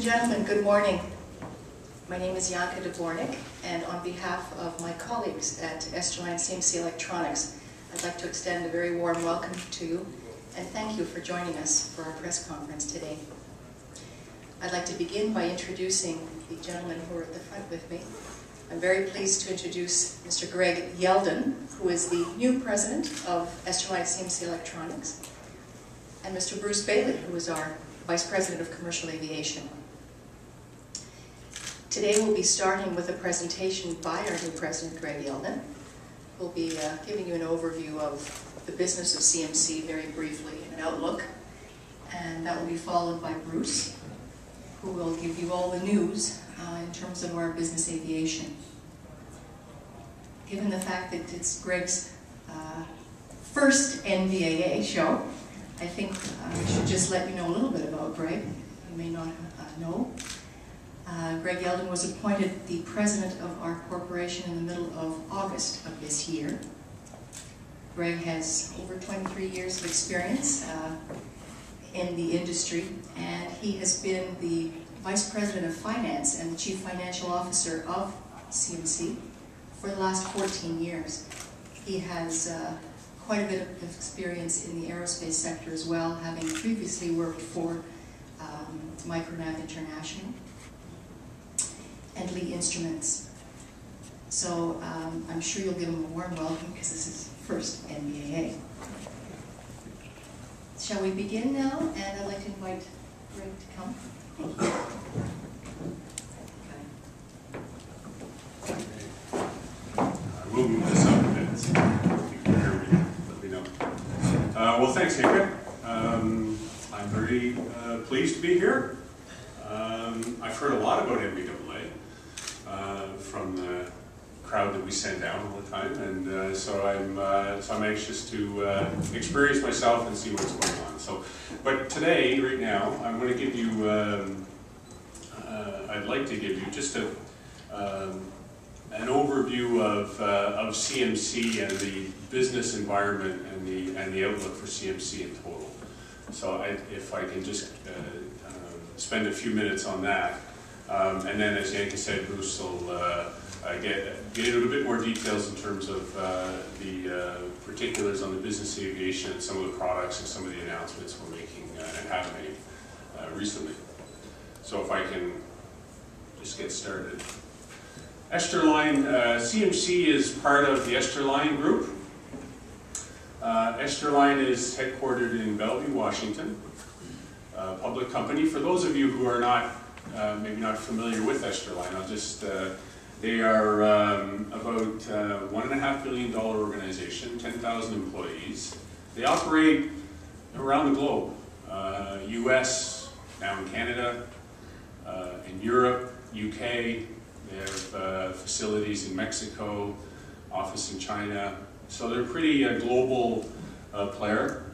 and gentlemen, good morning. My name is Janka Dvornik, and on behalf of my colleagues at Esterline Cmc Electronics, I'd like to extend a very warm welcome to you and thank you for joining us for our press conference today. I'd like to begin by introducing the gentlemen who are at the front with me. I'm very pleased to introduce Mr. Greg Yeldon, who is the new president of Esterline Cmc Electronics, and Mr. Bruce Bailey, who is our Vice President of Commercial Aviation. Today we'll be starting with a presentation by our new president, Greg Yeldon. We'll be giving you an overview of the business of CMC very briefly, an outlook, and that will be followed by Bruce, who will give you all the news in terms of our business aviation. Given the fact that it's Greg's first NBAA show, I think I should just let you know a little bit about Greg. You may not know. Greg Yeldon was appointed the president of our corporation in the middle of August of this year. Greg has over 23 years of experience in the industry, and he has been the Vice President of Finance and the Chief Financial Officer of CMC for the last 14 years. He has quite a bit of experience in the aerospace sector as well, having previously worked for Micronav International and Lee Instruments. So I'm sure you'll give him a warm welcome because this is his first NBAA. Shall we begin now? And I'd like to invite Greg to come. I will move this up a bit. If you can hear me, let me know. Well, thanks, Janka. I'm very pleased to be here. I've heard a lot about NBAA from the crowd that we send down all the time, and so I'm anxious to experience myself and see what's going on. So, but today, right now, I'm going to give you. I'd like to give you just an overview of CMC and the business environment and the outlook for CMC in total. So if I can just spend a few minutes on that, and then as Janka said, Bruce will get into a bit more details in terms of the particulars on the business aviation and some of the products and some of the announcements we're making and have made recently. So if I can just get started. Esterline, CMC is part of the Esterline Group. Esterline is headquartered in Bellevue, Washington, a public company. For those of you who are not, maybe not familiar with Esterline, I'll just, they are about $1.5 billion organization, 10,000 employees. They operate around the globe, US, now in Canada, in Europe, UK. They have facilities in Mexico, office in China. So they're pretty global player.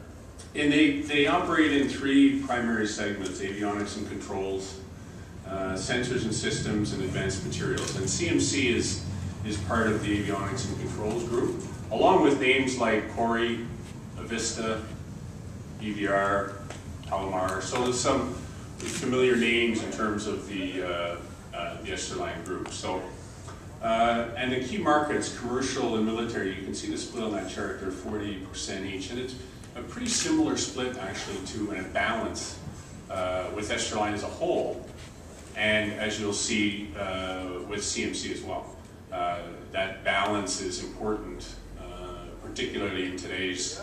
And they operate in three primary segments: avionics and controls, sensors and systems, and advanced materials. And CMC is part of the avionics and controls group, along with names like Cori, Avista, EVR, Palomar. So there's some familiar names in terms of the Esterline group. So, and the key markets, commercial and military, you can see the split on that chart. They're 40% each, and it's a pretty similar split actually to, and a balance with Esterline as a whole, and as you'll see with CMC as well. That balance is important, particularly in today's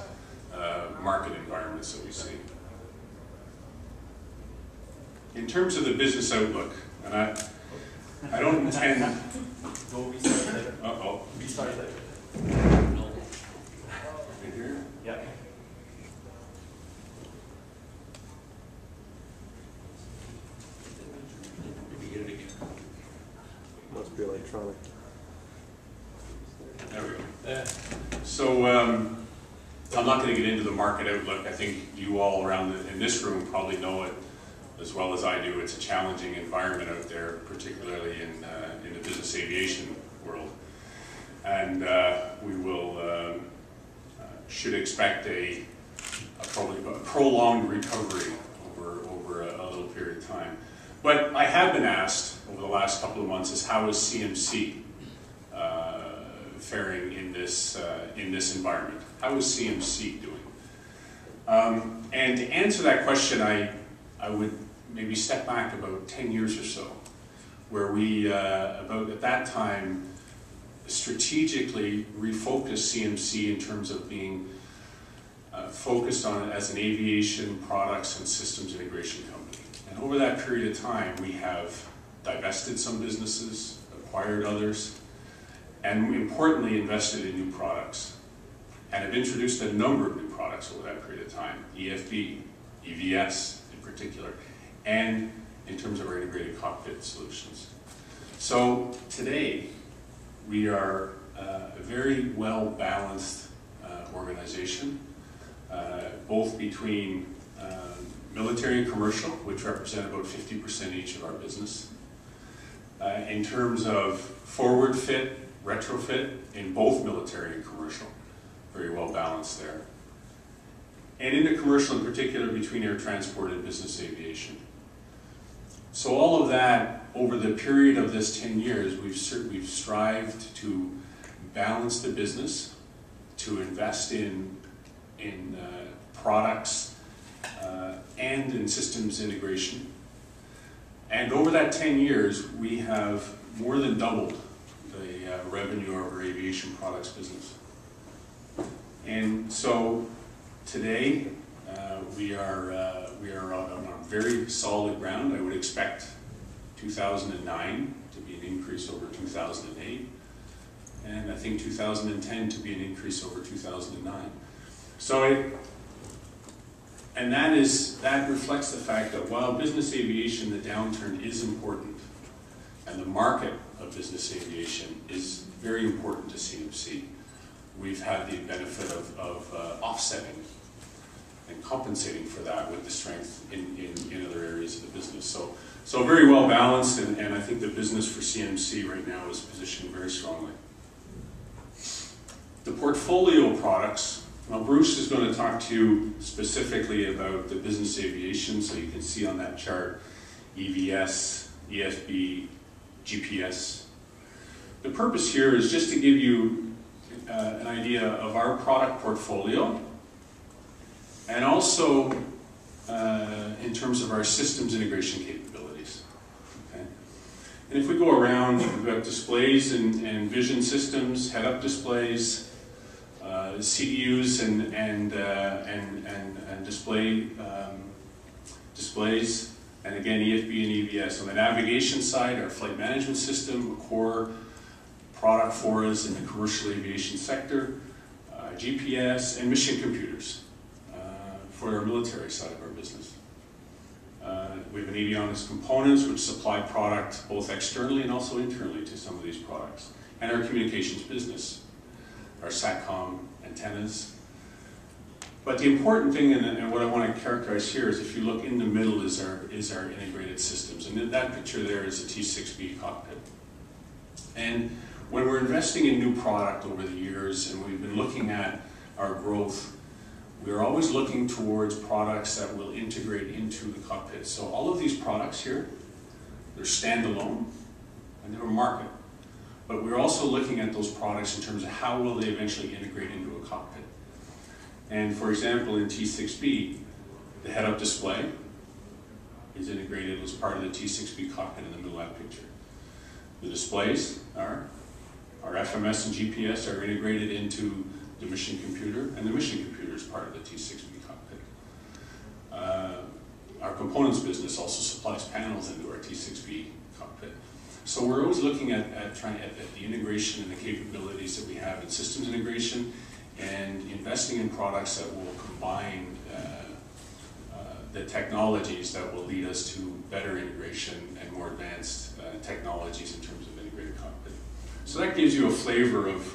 market environments that we see. In terms of the business outlook, and I don't intend. Go restart later. Uh-oh. Restart later. Right here? Yeah. Maybe hit it again. Must be electronic. There we go. Yeah. So I'm not going to get into the market outlook. I think you all around in this room probably know it as well as I do. It's a challenging environment out there, particularly in the business aviation world. And we will should expect probably a prolonged recovery over a little period of time. But I have been asked over the last couple of months is how is CMC faring in this environment? How is CMC doing? And to answer that question, I would maybe step back about 10 years or so, where we, about at that time, strategically refocused CMC in terms of being focused on it as an aviation products and systems integration company. And over that period of time, we have divested some businesses, acquired others, and importantly invested in new products, and have introduced a number of new products over that period of time, EFB, EVS in particular, and in terms of our integrated cockpit solutions. So today, we are a very well-balanced organization, both between military and commercial, which represent about 50% each of our business. In terms of forward fit, retrofit, in both military and commercial, very well balanced there. And in the commercial in particular, between air transport and business aviation. So all of that, over the period of this 10 years, we've strived to balance the business, to invest in products and in systems integration. And over that 10 years, we have more than doubled the revenue of our aviation products business. And so today, we are on a very solid ground. I would expect 2009 to be an increase over 2008, and I think 2010 to be an increase over 2009. So that reflects the fact that while business aviation, the downturn is important, and the market of business aviation is very important to CMC, we've had the benefit of offsetting and compensating for that with the strength in other areas of the business. So very well balanced, and I think the business for CMC right now is positioned very strongly. The portfolio of products, well, Bruce is going to talk to you specifically about the business aviation, so you can see on that chart EVS, ESB, GPS. The purpose here is just to give you an idea of our product portfolio, and also in terms of our systems integration capabilities. Okay? And if we go around, we've got displays and vision systems, head-up displays, CDUs and displays, and again EFB and EVS. On the navigation side, our flight management system, a core product for us in the commercial aviation sector, GPS, and mission computers for our military side of our business. We have an avionics components which supply product both externally and also internally to some of these products. And our communications business, our SATCOM antennas. But the important thing, and what I want to characterize here, is if you look in the middle is our integrated systems. And in that picture there is a T6B cockpit. And when we're investing in new product over the years, and we've been looking at our growth, we're always looking towards products that will integrate into the cockpit. So all of these products here, they're standalone, and they're market. But we're also looking at those products in terms of how will they eventually integrate into a cockpit. And for example, in T6B, the head-up display is integrated as part of the T6B cockpit in the middle of that picture. The displays are, our FMS and GPS are integrated into the mission computer, and the mission computer is part of the T6B cockpit. Our components business also supplies panels into our T6B cockpit. So we're always looking at the integration and the capabilities that we have in systems integration, and investing in products that will combine the technologies that will lead us to better integration and more advanced technologies in terms of integrated cockpit. So that gives you a flavor of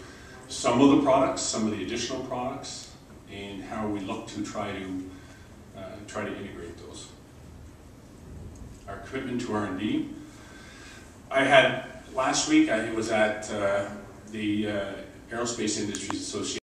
some of the products, some of the additional products, and how we look to try to integrate those. Our commitment to R&D. Last week I was at the Aerospace Industries Association